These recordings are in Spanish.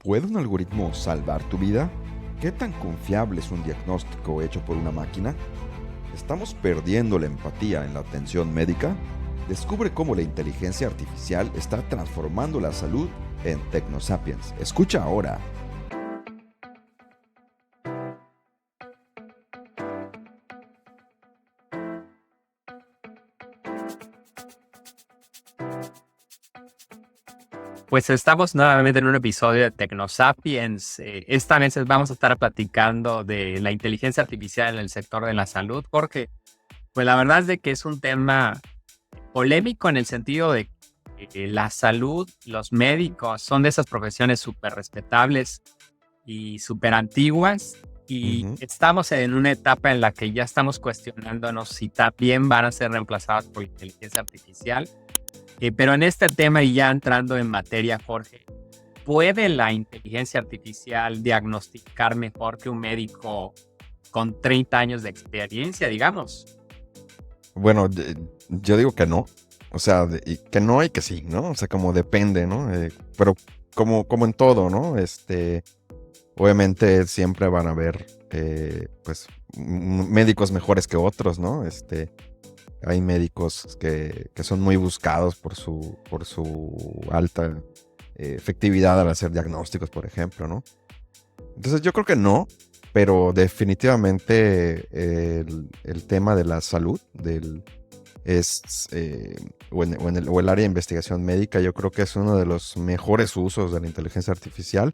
¿Puede un algoritmo salvar tu vida? ¿Qué tan confiable es un diagnóstico hecho por una máquina? ¿Estamos perdiendo la empatía en la atención médica? Descubre cómo la inteligencia artificial está transformando la salud en Technosapiens. Escucha ahora. Pues estamos nuevamente en un episodio de Technosapiens. Esta vez vamos a estar platicando de la inteligencia artificial en el sector de la salud, porque pues la verdad es de que es un tema polémico en el sentido de que la salud, los médicos son de esas profesiones súper respetables y súper antiguas, y Ujú. estamos en una etapa en la que ya estamos cuestionándonos si también van a ser reemplazadas por inteligencia artificial. Pero en este tema, y ya entrando en materia, Jorge, ¿puede la inteligencia artificial diagnosticar mejor que un médico con 30 años de experiencia, digamos? Bueno, yo digo que no. O sea, que no y que sí, ¿no? O sea, como depende, ¿no? Pero como en todo, ¿no? Obviamente siempre van a haber, pues, médicos mejores que otros, ¿no? Hay médicos que son muy buscados por su alta efectividad al hacer diagnósticos, por ejemplo, ¿no? Entonces yo creo que no, pero definitivamente el tema de la salud, o el área de investigación médica, yo creo que es uno de los mejores usos de la inteligencia artificial.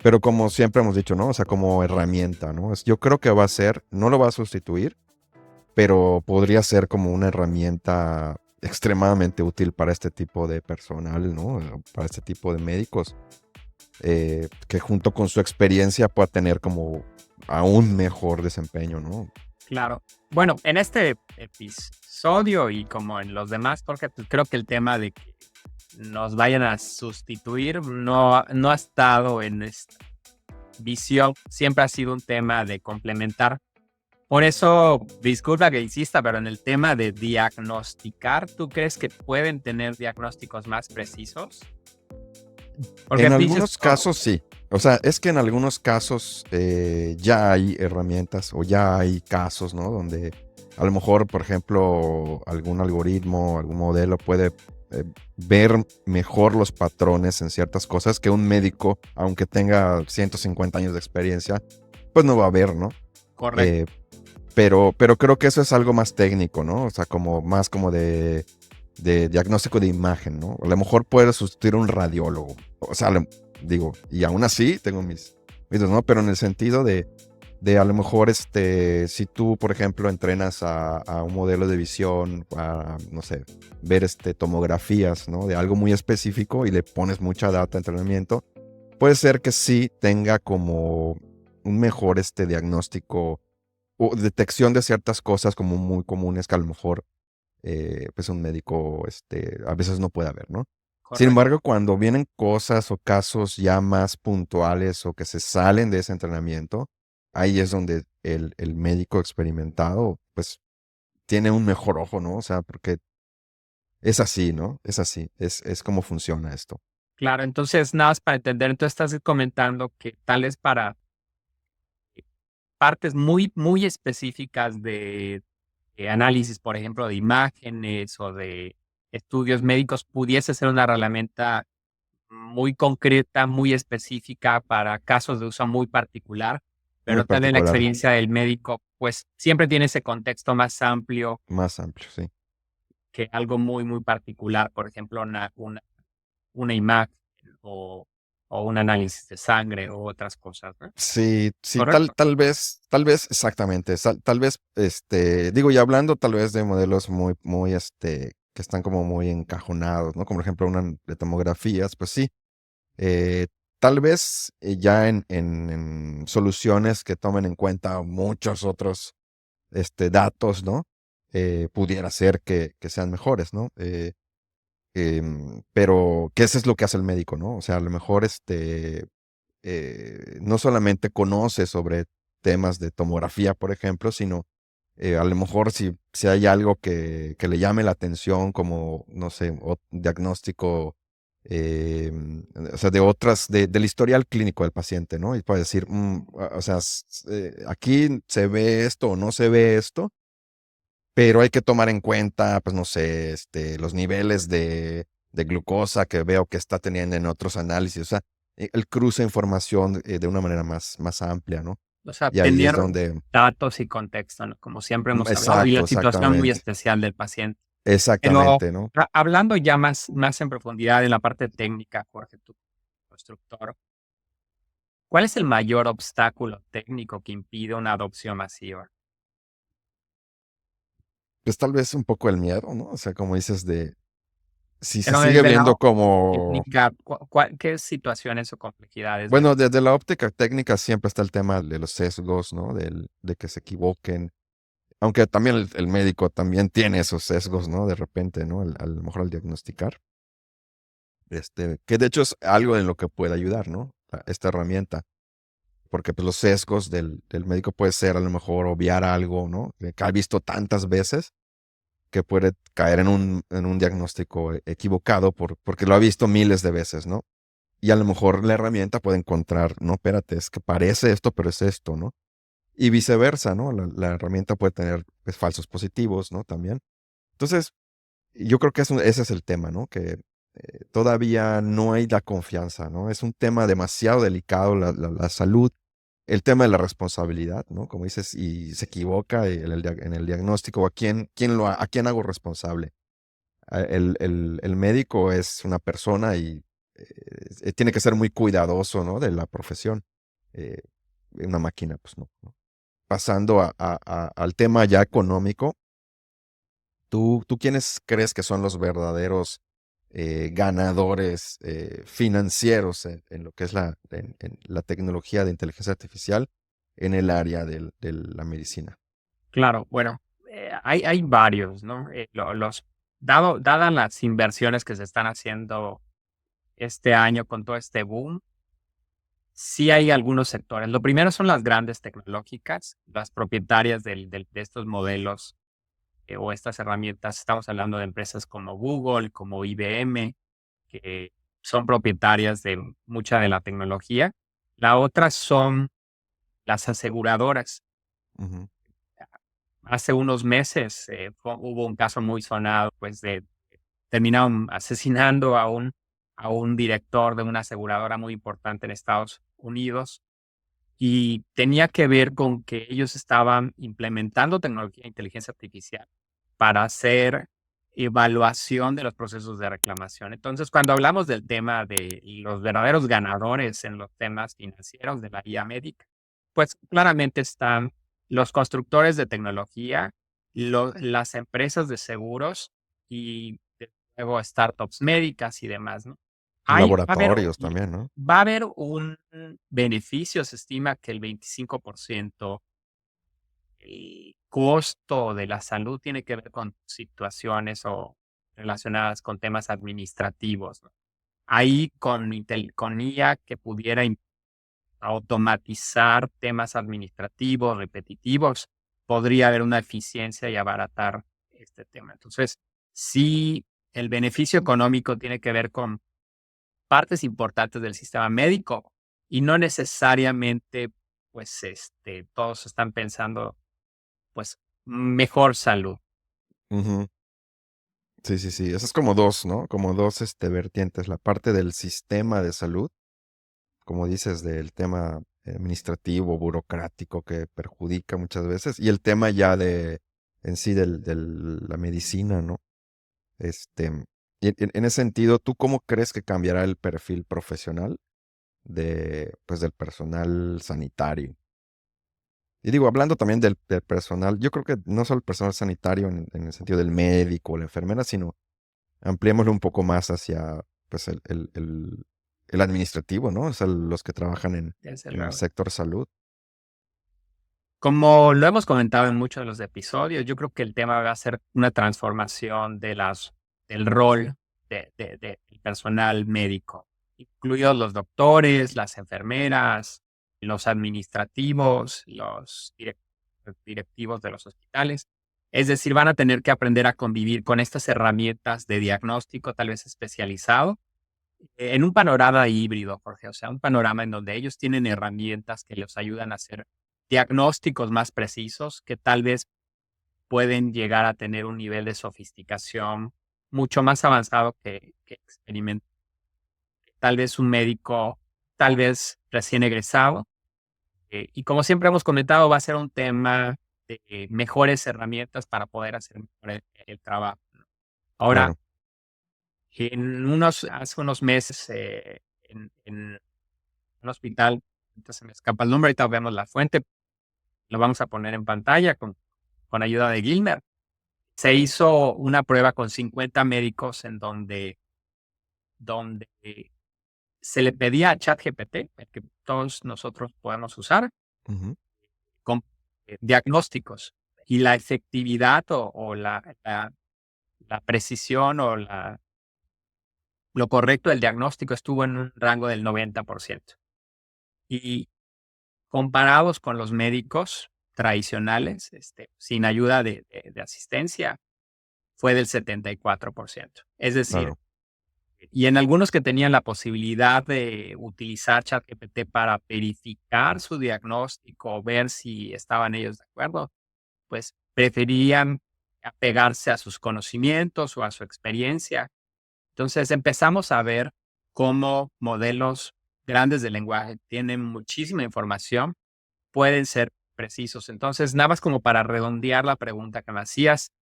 Pero como siempre hemos dicho, ¿no? O sea, como herramienta, ¿no? Yo creo que va a ser, no lo va a sustituir, pero podría ser como una herramienta extremadamente útil para este tipo de personal, ¿no? Para este tipo de médicos, que junto con su experiencia pueda tener como aún mejor desempeño, ¿no? Claro. Bueno, en este episodio y como en los demás, Jorge, pues creo que el tema de que nos vayan a sustituir no ha estado en esta visión. Siempre ha sido un tema de complementar. Por eso, disculpa que insista, pero en el tema de diagnosticar, ¿tú crees que pueden tener diagnósticos más precisos? Porque En dices, algunos casos sí. O sea, es que en algunos casos ya hay herramientas o ya hay casos, ¿no? Donde a lo mejor, por ejemplo, algún algoritmo, algún modelo puede ver mejor los patrones en ciertas cosas que un médico, aunque tenga 150 años de experiencia, pues no va a ver, ¿no? correcto, Eh, pero creo que eso es algo más técnico, ¿no? O sea, como más como de diagnóstico de imagen, ¿no? A lo mejor puede sustituir a un radiólogo. O sea, digo, y aún así tengo mis dudas, ¿no? Pero en el sentido de a lo mejor, si tú, por ejemplo, entrenas a un modelo de visión, a, no sé, ver tomografías, ¿no? De algo muy específico y le pones mucha data de entrenamiento, puede ser que sí tenga como un mejor diagnóstico o detección de ciertas cosas como muy comunes que a lo mejor pues un médico a veces no puede haber, ¿no? Sin correcto. embargo, cuando vienen cosas o casos ya más puntuales o que se salen de ese entrenamiento, ahí es donde el médico experimentado pues tiene un mejor ojo, ¿no? O sea, porque es así, ¿no? Es así, es como funciona esto. Claro, entonces nada más para entender, tú estás comentando que tal es para partes muy, muy específicas de análisis, por ejemplo, de imágenes o de estudios médicos, pudiese ser una herramienta muy concreta, muy específica para casos de uso muy particular, Muy pero tal vez la particular, experiencia del médico, pues siempre tiene ese contexto más amplio más amplio, sí. que algo muy, muy particular, por ejemplo, una imagen o, o un análisis de sangre o otras cosas, ¿no? Sí, sí, tal, ¿Correcto? tal vez, exactamente, tal vez, digo, y hablando tal vez de modelos muy, que están como muy encajonados, ¿no? Como por ejemplo una de tomografías, pues sí, eh, tal vez ya en soluciones que tomen en cuenta muchos otros, datos, ¿no? Pudiera ser que sean mejores, ¿no? Pero que eso es lo que hace el médico, ¿no? O sea, a lo mejor no solamente conoce sobre temas de tomografía, por ejemplo, sino a lo mejor si hay algo que le llame la atención, como, no sé, diagnóstico eh, o sea, de otras, del historial clínico del paciente, ¿no? Y puede decir, o sea, aquí se ve esto o no se ve esto, pero hay que tomar en cuenta, pues no sé, los niveles de glucosa que veo que está teniendo en otros análisis, o sea, el cruce de información de una manera más amplia, ¿no? O sea, Y ahí es tener donde, datos y contexto, ¿no? Como siempre hemos hablado, y exacto, la situación muy exactamente, especial del paciente. Pero exactamente, ¿no? hablando ya más en profundidad en la parte técnica, Jorge, tú, constructor, ¿cuál es el mayor obstáculo técnico que impide una adopción masiva? Pues tal vez un poco el miedo, ¿no? O sea, como dices, si se Pero sigue desde la viendo óptica como, técnica, ¿qué situaciones o complejidades ves? bueno, desde la óptica técnica siempre está el tema de los sesgos, ¿no? De que se equivoquen. Aunque también el médico también tiene esos sesgos, ¿no? De repente, ¿no? A lo mejor al diagnosticar. Que de hecho es algo en lo que puede ayudar, ¿no? Esta herramienta. Porque pues, los sesgos del médico puede ser a lo mejor obviar algo, ¿no? Que ha visto tantas veces que puede caer en un diagnóstico equivocado porque lo ha visto miles de veces, ¿no? Y a lo mejor la herramienta puede encontrar, no, espérate, es que parece esto, pero es esto, ¿no? Y viceversa, ¿no? La herramienta puede tener pues, falsos positivos, ¿no? También. Entonces, yo creo que ese es el tema, ¿no? Que todavía no hay la confianza, ¿no? Es un tema demasiado delicado, la salud, el tema de la responsabilidad, ¿no? Como dices, y se equivoca en el diagnóstico, ¿a quién hago responsable? El médico es una persona y tiene que ser muy cuidadoso, ¿no? De la profesión. Eh, una máquina, pues no. Pasando al tema ya económico, ¿tú quiénes crees que son los verdaderos ganadores financieros en lo que es en la tecnología de inteligencia artificial en el área de la medicina? Claro, bueno, hay varios, ¿no? Dadas las inversiones que se están haciendo este año con todo este boom, sí hay algunos sectores. Lo primero son las grandes tecnológicas, las propietarias de estos modelos o estas herramientas. Estamos hablando de empresas como Google, como IBM, que son propietarias de mucha de la tecnología. La otra son las aseguradoras. Ujú. Hace unos meses hubo un caso muy sonado, pues terminaron asesinando a un director de una aseguradora muy importante en Estados Unidos y tenía que ver con que ellos estaban implementando tecnología de inteligencia artificial para hacer evaluación de los procesos de reclamación. Entonces, cuando hablamos del tema de los verdaderos ganadores en los temas financieros de la IA médica, pues claramente están los constructores de tecnología, las empresas de seguros y luego startups médicas y demás, ¿no? Va a haber Laboratorios también, ¿no? Va a haber un beneficio, se estima que el 25%, el costo de la salud tiene que ver con situaciones o relacionadas con temas administrativos, ¿no? Ahí con IA que pudiera automatizar temas administrativos, repetitivos, podría haber una eficiencia y abaratar este tema. Entonces, sí, el beneficio económico tiene que ver con partes importantes del sistema médico y no necesariamente, pues, todos están pensando, pues, mejor salud. Ujú. Sí, sí, sí. Esas es como dos, ¿no? Como dos vertientes. La parte del sistema de salud, como dices, del tema administrativo, burocrático que perjudica muchas veces, y el tema ya en sí de la medicina, ¿no? Este, y en ese sentido, ¿tú cómo crees que cambiará el perfil profesional pues, del personal sanitario? Y digo, hablando también del personal, yo creo que no solo el personal sanitario en el sentido del médico o la enfermera, sino ampliémoslo un poco más hacia pues, el administrativo, ¿no? O sea, los que trabajan Desde en el luego. sector salud. Como lo hemos comentado en muchos de los episodios, yo creo que el tema va a ser una transformación del rol del personal médico, incluidos los doctores, las enfermeras, los administrativos, los directivos de los hospitales. Es decir, van a tener que aprender a convivir con estas herramientas de diagnóstico tal vez especializado en un panorama híbrido, Jorge, o sea, un panorama en donde ellos tienen herramientas que les ayudan a hacer diagnósticos más precisos, que tal vez pueden llegar a tener un nivel de sofisticación mucho más avanzado que experimenta tal vez un médico, tal vez recién egresado. Y como siempre hemos comentado, va a ser un tema de mejores herramientas para poder hacer mejor el trabajo, ¿no? Ahora, Claro. hace unos meses, en un hospital, ahorita se me escapa el nombre, ahorita vemos la fuente, lo vamos a poner en pantalla con ayuda de Gilmer. Se hizo una prueba con 50 médicos en donde se le pedía a ChatGPT, el que todos nosotros podemos usar, Ujú. con diagnósticos y la efectividad o la precisión o lo correcto del diagnóstico estuvo en un rango del 90%. Y comparados con los médicos tradicionales, sin ayuda de asistencia, fue del 74%. Es decir, Claro. y en algunos que tenían la posibilidad de utilizar ChatGPT para verificar su diagnóstico, ver si estaban ellos de acuerdo, pues preferían apegarse a sus conocimientos o a su experiencia. Entonces empezamos a ver cómo modelos grandes de lenguaje tienen muchísima información, pueden ser precisos. Entonces, nada más como para redondear la pregunta que me hacías,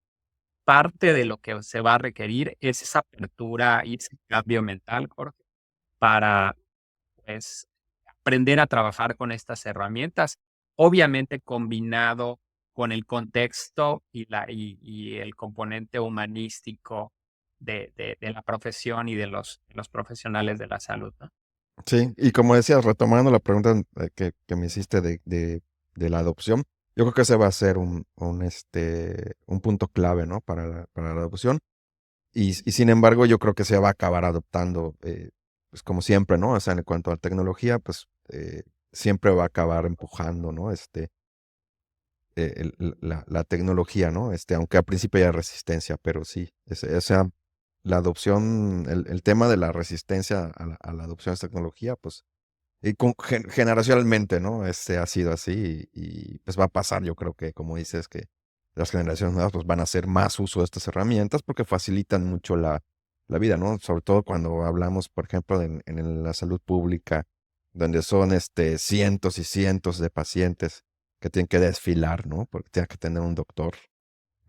parte de lo que se va a requerir es esa apertura y ese cambio mental, Jorge, para, pues, aprender a trabajar con estas herramientas, obviamente combinado con el contexto y el componente humanístico de la profesión y de los profesionales de la salud, ¿no? Sí, y como decías, retomando la pregunta que me hiciste de la adopción, yo creo que ese va a ser un punto clave, ¿no? Para la adopción. Y sin embargo, yo creo que se va a acabar adoptando, pues como siempre, ¿no? O sea, en cuanto a tecnología, pues siempre va a acabar empujando, ¿no? La tecnología, ¿no? Aunque al principio haya resistencia, pero sí, o sea, la adopción, el tema de la resistencia a la adopción de esta tecnología, pues, y generacionalmente, ¿no? Ha sido así pues va a pasar, yo creo que, como dices, que las generaciones nuevas pues van a hacer más uso de estas herramientas porque facilitan mucho la vida, ¿no? Sobre todo cuando hablamos, por ejemplo, en la salud pública, donde son cientos y cientos de pacientes que tienen que desfilar, ¿no? Porque tienen que tener un doctor.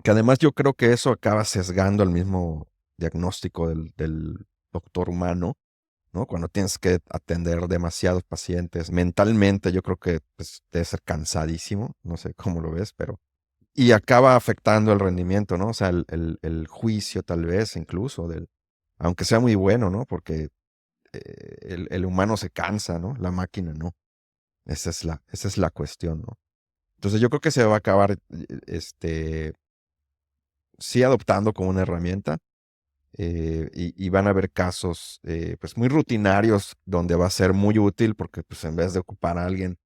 Que además yo creo que eso acaba sesgando el mismo diagnóstico del doctor humano, ¿no? Cuando tienes que atender demasiados pacientes, mentalmente yo creo que pues, debe ser cansadísimo, no sé cómo lo ves, pero... Y acaba afectando el rendimiento, ¿no? O sea, el juicio tal vez incluso, aunque sea muy bueno, ¿no? Porque el humano se cansa, ¿no? La máquina no. Esa es la cuestión, ¿no? Entonces yo creo que se va a acabar, sí adoptando como una herramienta, y van a haber casos pues muy rutinarios donde va a ser muy útil porque pues en vez de ocupar a alguien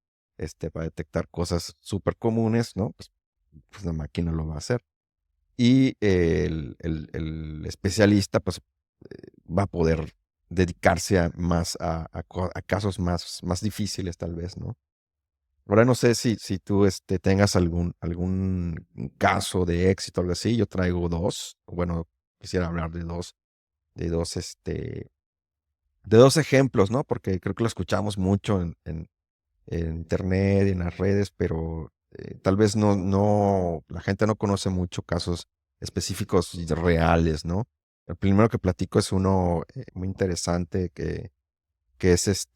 para detectar cosas súper comunes, ¿no? Pues la máquina lo va a hacer. Y el especialista pues va a poder dedicarse más a casos más difíciles tal vez, ¿no? Ahora no sé si tú tengas algún caso de éxito o algo así. Yo traigo dos. Bueno, quisiera hablar de dos, de dos ejemplos, ¿no? Porque creo que lo escuchamos mucho en internet y en las redes, pero tal vez la gente no conoce mucho casos específicos y reales, ¿no? El primero que platico es uno muy interesante que es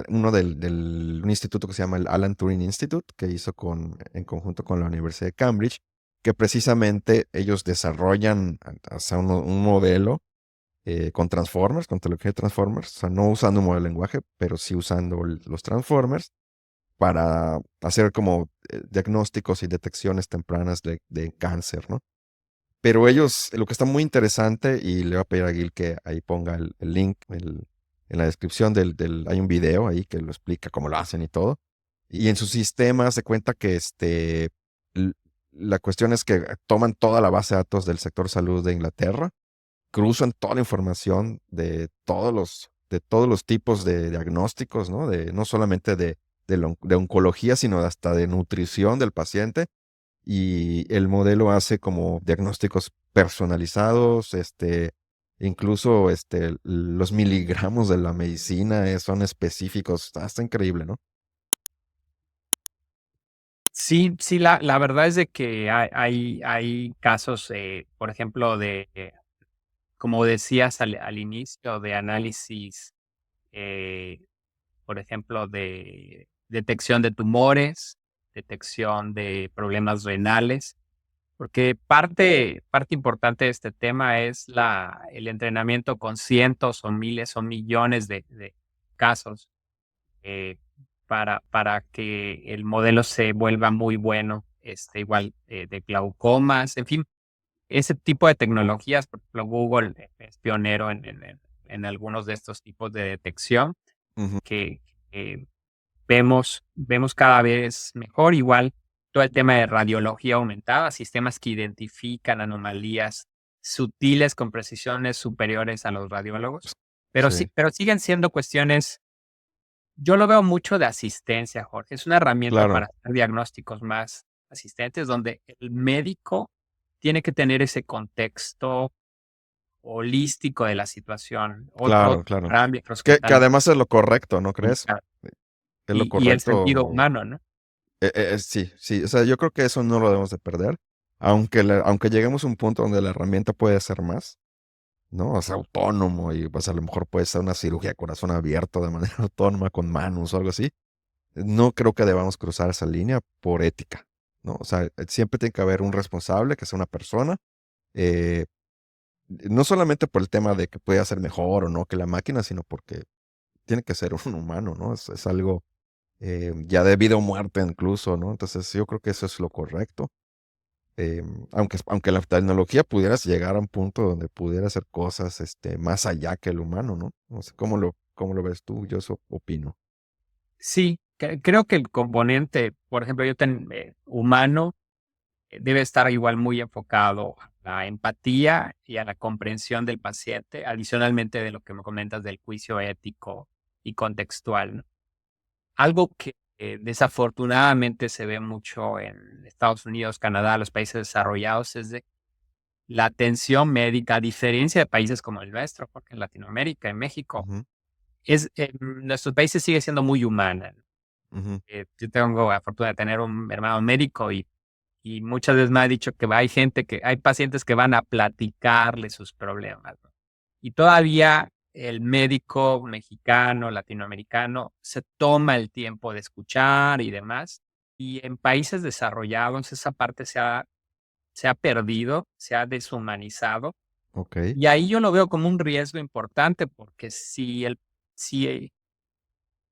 uno del un instituto que se llama el Alan Turing Institute, que hizo en conjunto con la Universidad de Cambridge, que precisamente ellos desarrollan hasta un modelo con Transformers, con tecnología de Transformers, o sea, no usando un modelo de lenguaje, pero sí usando los Transformers para hacer como diagnósticos y detecciones tempranas de cáncer, ¿no? Pero ellos, lo que está muy interesante, y le voy a pedir a Gil que ahí ponga el link en la descripción hay un video ahí que lo explica cómo lo hacen y todo. Y en su sistema se cuenta que l- la cuestión es que toman toda la base de datos del sector salud de Inglaterra, cruzan toda la información de todos los tipos de diagnósticos, ¿no? No solamente de oncología, sino hasta de nutrición del paciente. Y el modelo hace como diagnósticos personalizados, incluso los miligramos de la medicina son específicos. Está increíble, ¿no? Sí, sí, la verdad es de que hay casos, por ejemplo, como decías al inicio, de análisis, eh, por ejemplo, de detección de tumores, detección de problemas renales, porque parte importante de este tema es el entrenamiento con cientos o miles o millones de casos, eh, para que el modelo se vuelva muy bueno, igual, de glaucomas, en fin, ese tipo de tecnologías. Por ejemplo, Google es pionero en algunos de estos tipos de detección Ujú. que, eh, vemos cada vez mejor. Igual todo el tema de radiología aumentada, sistemas que identifican anomalías sutiles con precisiones superiores a los radiólogos, Sí, pero siguen siendo cuestiones. Yo lo veo mucho de asistencia, Jorge. Es una herramienta claro, para hacer diagnósticos más asistentes, donde el médico tiene que tener ese contexto holístico de la situación, claro, otros claro. parámetros que Que están además es lo correcto, ¿no crees? implicados, Es lo y el sentido correcto. humano, ¿no? Sí, sí. O sea, yo creo que eso no lo debemos de perder. Aunque lleguemos a un punto donde la herramienta puede hacer más, ¿no? O sea, autónomo y pues a lo mejor puede ser una cirugía de corazón abierto de manera autónoma con manos o algo así. No creo que debamos cruzar esa línea por ética, ¿no? O sea, siempre tiene que haber un responsable, que sea una persona, eh, no solamente por el tema de que puede hacer mejor o no que la máquina, sino porque tiene que ser un humano, ¿no? Es algo ya de vida o muerte incluso, ¿no? Entonces yo creo que eso es lo correcto. Aunque la tecnología pudiera llegar a un punto donde pudiera hacer cosas más allá que el humano, ¿no? No sé, cómo lo ves tú? Yo eso opino. Sí, creo que el componente, por ejemplo, humano, debe estar igual muy enfocado a la empatía y a la comprensión del paciente, adicionalmente de lo que me comentas del juicio ético y contextual, ¿no? Algo que, desafortunadamente se ve mucho en Estados Unidos, Canadá, los países desarrollados, es de la atención médica, a diferencia de países como el nuestro, porque en Latinoamérica, en México, Ujú, nuestros países sigue siendo muy humana, ¿no? ujú. Yo tengo la fortuna de tener un hermano médico y muchas veces me ha dicho que hay pacientes que van a platicarle sus problemas, ¿no? Y todavía el médico mexicano, latinoamericano, se toma el tiempo de escuchar y demás. Y en países desarrollados esa parte se ha perdido, se ha deshumanizado. Ok, Y ahí yo lo veo como un riesgo importante, porque si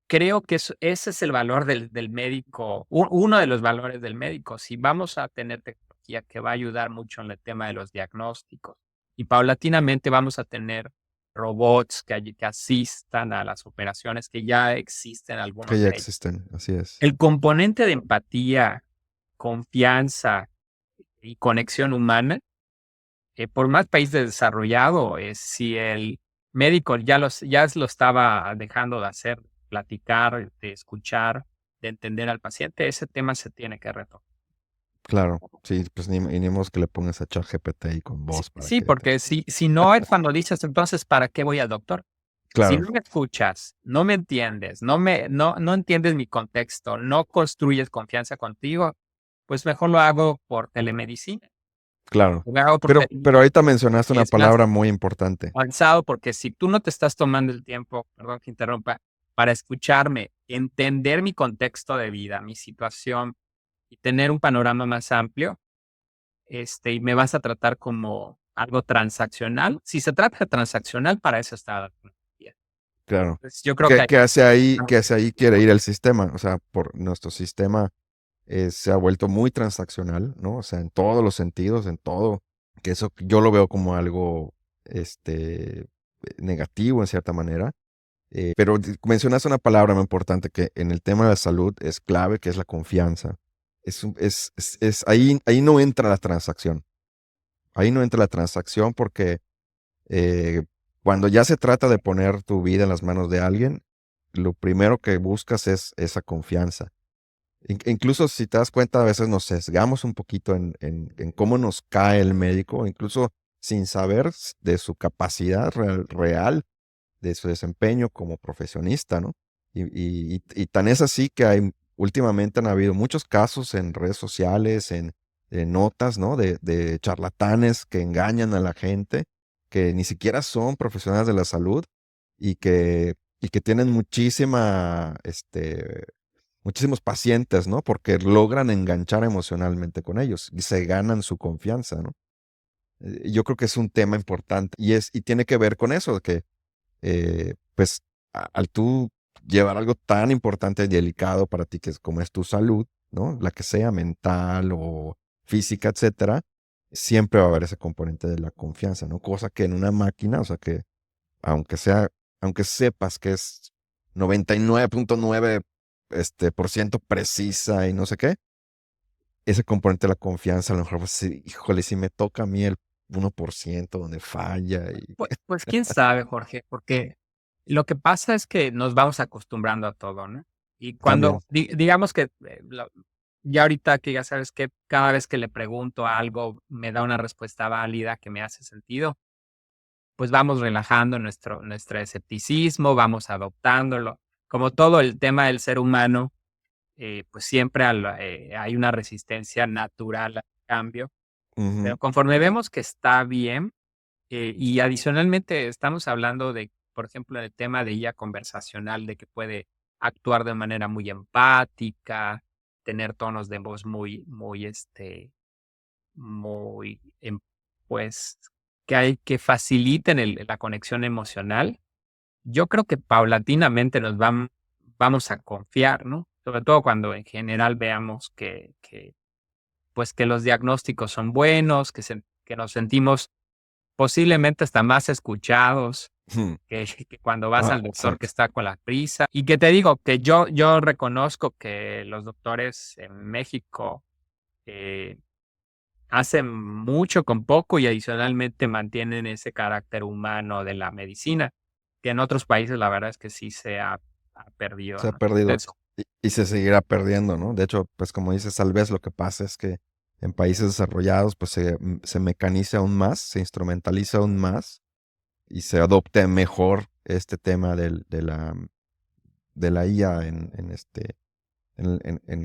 creo que ese es el valor del médico, uno de los valores del médico. Si vamos a tener tecnología que va a ayudar mucho en el tema de los diagnósticos y paulatinamente vamos a tener robots que asistan a las operaciones, que ya existen que algunos ya de ellos. existen, así es. El componente de empatía, confianza y conexión humana, por más país desarrollado, si el médico ya lo estaba dejando de hacer, platicar, de escuchar, de entender al paciente, ese tema se tiene que retomar. Claro, sí, pues ni modo que le pongas a ChatGPT ahí con Sí, voz para sí, que te... porque si no es cuando dices, entonces, ¿para qué voy al doctor? Si Claro, no me escuchas, no me entiendes, no entiendes mi contexto, no construyes confianza contigo, pues mejor lo hago por telemedicina. claro. Lo hago por Pero ahorita mencionaste y una es más palabra muy importante. avanzado, porque si tú no te estás tomando el tiempo, perdón que interrumpa, para escucharme, entender mi contexto de vida, mi situación y tener un panorama más amplio, y me vas a tratar como algo transaccional. Si se trata de transaccional, para eso está la tecnología. Claro. Entonces, yo creo que hay Que hacia ahí quiere ir el sistema. O sea, por nuestro sistema se ha vuelto muy transaccional, ¿no? O sea, en todos los sentidos, en todo. Que eso yo lo veo como algo negativo en cierta manera. Pero mencionaste una palabra muy importante que en el tema de la salud es clave, que es la confianza. Ahí no entra la transacción. Ahí no entra la transacción porque Eh, Cuando ya se trata de poner tu vida en las manos de alguien, lo primero que buscas es esa confianza. Incluso si te das cuenta, a veces nos sesgamos un poquito en cómo nos cae el médico, incluso sin saber de su capacidad real, de su desempeño como profesionista, ¿no? Y tan es así que últimamente han habido muchos casos en redes sociales, en notas, ¿no? De charlatanes que engañan a la gente, que ni siquiera son profesionales de la salud y que tienen muchísimos pacientes, ¿no? Porque logran enganchar emocionalmente con ellos y se ganan su confianza, ¿no? Yo creo que es un tema importante y tiene que ver con eso, que pues al tú llevar algo tan importante y delicado para ti, que es como es tu salud, ¿no? La que sea mental o física, etcétera, siempre va a haber ese componente de la confianza, ¿no? Cosa que en una máquina, o sea que aunque sea, aunque sepas que es 99.9 por ciento precisa y no sé qué, ese componente de la confianza, a lo mejor, pues, sí, híjole, si me toca a mí el 1% donde falla y Pues quién sabe, Jorge, porque lo que pasa es que nos vamos acostumbrando a todo, ¿no? Y también. cuando, digamos que ya ahorita que ya sabes que cada vez que le pregunto algo me da una respuesta válida que me hace sentido, pues vamos relajando nuestro escepticismo, vamos adoptándolo. Como todo el tema del ser humano, pues siempre hay una resistencia natural al cambio, pero Ujú, conforme vemos que está bien, y adicionalmente estamos hablando de, por ejemplo, el tema de IA conversacional, de que puede actuar de manera muy empática, tener tonos de voz muy, pues, que faciliten la conexión emocional. Yo creo que paulatinamente vamos a confiar, ¿no? Sobre todo cuando en general veamos pues, que los diagnósticos son buenos, que nos sentimos posiblemente hasta más escuchados ujú. que cuando vas al doctor que Exacto. está con la prisa. Y que te digo que yo reconozco que los doctores en México, eh, hacen mucho con poco y adicionalmente mantienen ese carácter humano de la medicina, que en otros países la verdad es que sí ha perdido, Se ha ¿no? perdido Eso. y se seguirá perdiendo, ¿no? De hecho, pues como dices, tal vez lo que pasa es que en países desarrollados, pues se mecaniza aún más, se instrumentaliza aún más y se adopte mejor este tema de la IA en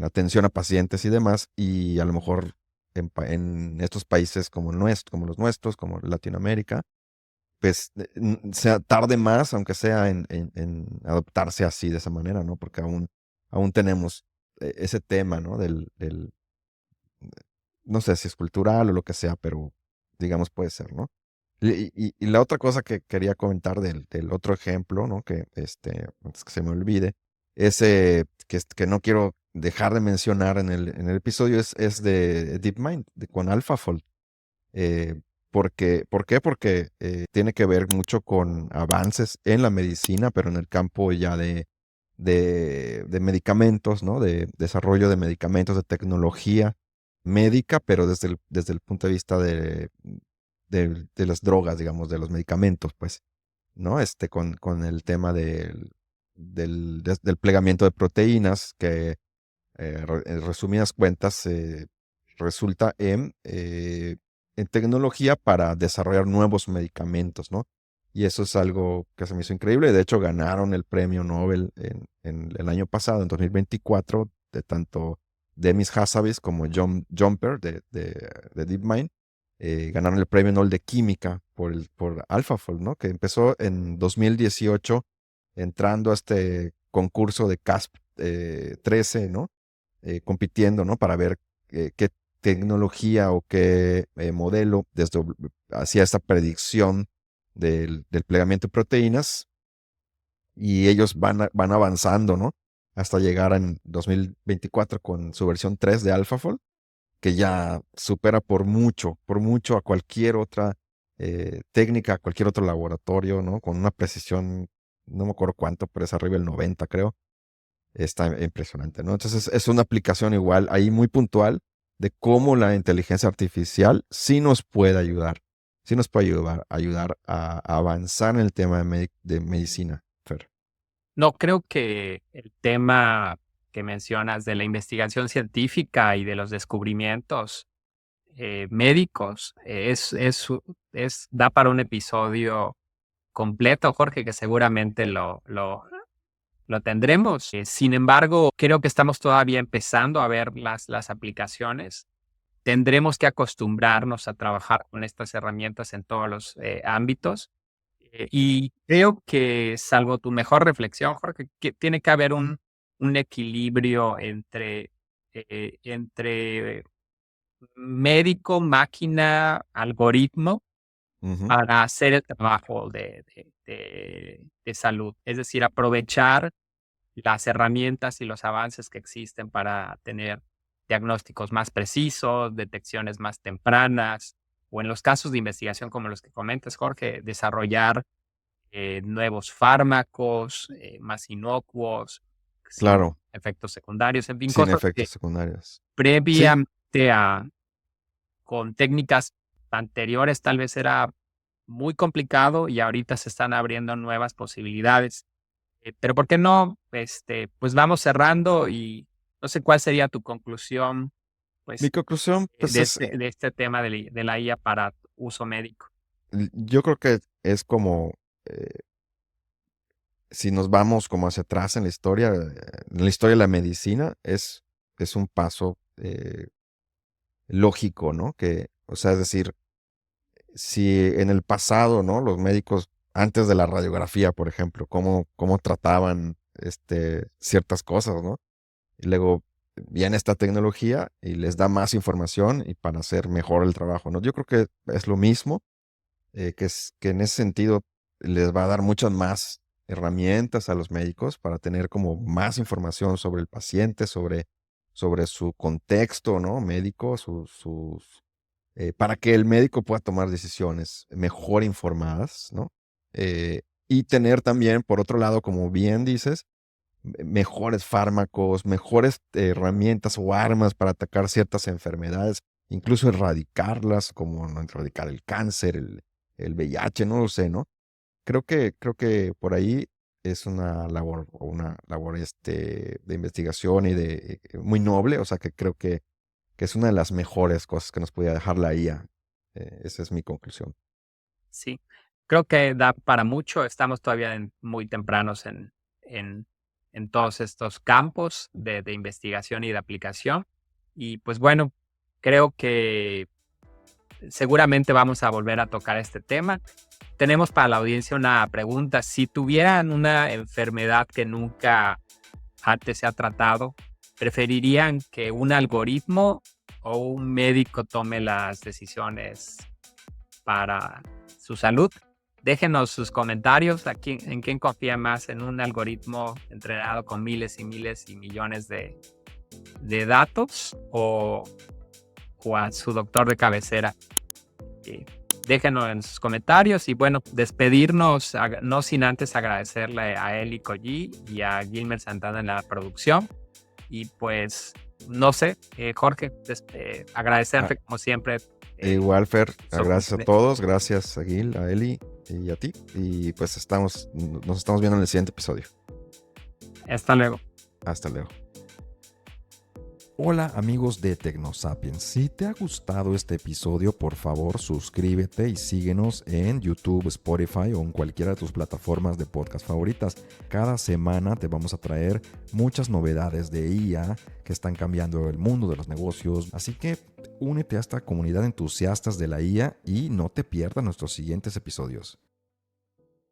atención a pacientes y demás, y a lo mejor en estos países como los nuestros, como Latinoamérica, pues sea tarde más, aunque sea en adoptarse así de esa manera, ¿no? Porque aún tenemos ese tema, ¿no? No sé si es cultural o lo que sea, pero digamos puede ser, ¿no? Y la otra cosa que quería comentar del otro ejemplo, ¿no? Que antes que se me olvide, ese que no quiero dejar de mencionar en el episodio es de DeepMind, con AlphaFold. ¿Por qué? Porque tiene que ver mucho con avances en la medicina, pero en el campo ya de medicamentos, ¿no? De desarrollo de medicamentos, de tecnología médica, pero desde el punto de vista de las drogas, digamos, de los medicamentos, pues, ¿no? Con el tema del plegamiento de proteínas, que en resumidas cuentas resulta en tecnología para desarrollar nuevos medicamentos, ¿no? Y eso es algo que se me hizo increíble. De hecho, ganaron el premio Nobel en el año pasado, en 2024, de tanto Demis Hassabis como John Jumper de DeepMind. Ganaron el premio Nobel de Química por AlphaFold, ¿no? Que empezó en 2018 entrando a este concurso de CASP 13, ¿no? Compitiendo, ¿no? Para ver qué tecnología o qué modelo hacía esta predicción del plegamiento de proteínas, y ellos van avanzando, ¿no? Hasta llegar en 2024 con su versión 3 de AlphaFold, que ya supera por mucho a cualquier otra técnica, a cualquier otro laboratorio, ¿no? Con una precisión, no me acuerdo cuánto, pero es arriba del 90, creo. Está impresionante, ¿no? Entonces es una aplicación igual ahí muy puntual de cómo la inteligencia artificial sí nos puede ayudar, sí nos puede ayudar a avanzar en el tema de medicina, Fer. No, creo que el tema que mencionas de la investigación científica y de los descubrimientos médicos da para un episodio completo, Jorge, que seguramente lo tendremos. Sin embargo, creo que estamos todavía empezando a ver las aplicaciones. Tendremos que acostumbrarnos a trabajar con estas herramientas en todos los ámbitos. Y creo que, salvo tu mejor reflexión, Jorge, que tiene que haber un equilibrio entre médico, máquina, algoritmo Ujú. para hacer el trabajo de salud. Es decir, aprovechar las herramientas y los avances que existen para tener diagnósticos más precisos, detecciones más tempranas, o en los casos de investigación como los que comentas, Jorge, desarrollar nuevos fármacos más inocuos, sin Claro, efectos secundarios, en fin, sin cosas efectos que secundarios. Sí, previamente con técnicas anteriores tal vez era muy complicado y ahorita se están abriendo nuevas posibilidades. Pero ¿por qué no? Pues vamos cerrando y no sé cuál sería tu conclusión, mi pues, conclusión, pues es, de este tema de la IA para uso médico. yo creo que es como, eh, si nos vamos como hacia atrás en la historia de la medicina, es un paso lógico, ¿no? Que, o sea, es decir, si en el pasado, ¿no? Los médicos, antes de la radiografía, por ejemplo, cómo trataban ciertas cosas, ¿no? Y luego viene esta tecnología y les da más información y para hacer mejor el trabajo, ¿no? Yo creo que es lo mismo, que en ese sentido les va a dar muchas más herramientas a los médicos para tener como más información sobre el paciente, sobre su contexto, ¿no? Médico, para que el médico pueda tomar decisiones mejor informadas, ¿no? Y tener también, por otro lado, como bien dices, mejores fármacos, mejores herramientas o armas para atacar ciertas enfermedades, incluso erradicarlas, como no erradicar el cáncer, el VIH, no lo sé, ¿no? Creo que por ahí es una labor de investigación y muy noble, o sea que creo que es una de las mejores cosas que nos podía dejar la IA. Esa es mi conclusión. Sí, creo que da para mucho. Estamos todavía muy tempranos en, en todos estos campos de investigación y de aplicación. Y pues bueno, creo que seguramente vamos a volver a tocar este tema. Tenemos para la audiencia una pregunta. Si tuvieran una enfermedad que nunca antes se ha tratado, ¿preferirían que un algoritmo o un médico tome las decisiones para su salud? Déjenos sus comentarios. Aquí, ¿en quién confía más? ¿En un algoritmo entrenado con miles y miles y millones de datos o a su doctor de cabecera? Déjenos en sus comentarios y bueno, despedirnos, no sin antes agradecerle a Eli Collie y a Gilmer Santana en la producción. Y pues, no sé, Jorge, Ah, agradecerte como siempre. igual, Fer, Sobre, gracias a todos, gracias a Gil, a Eli y a ti. Y pues nos estamos viendo en el siguiente episodio. hasta luego. Hasta luego. Hola amigos de TecnoSapiens, si te ha gustado este episodio, por favor suscríbete y síguenos en YouTube, Spotify o en cualquiera de tus plataformas de podcast favoritas. Cada semana te vamos a traer muchas novedades de IA que están cambiando el mundo de los negocios, así que únete a esta comunidad de entusiastas de la IA y no te pierdas nuestros siguientes episodios.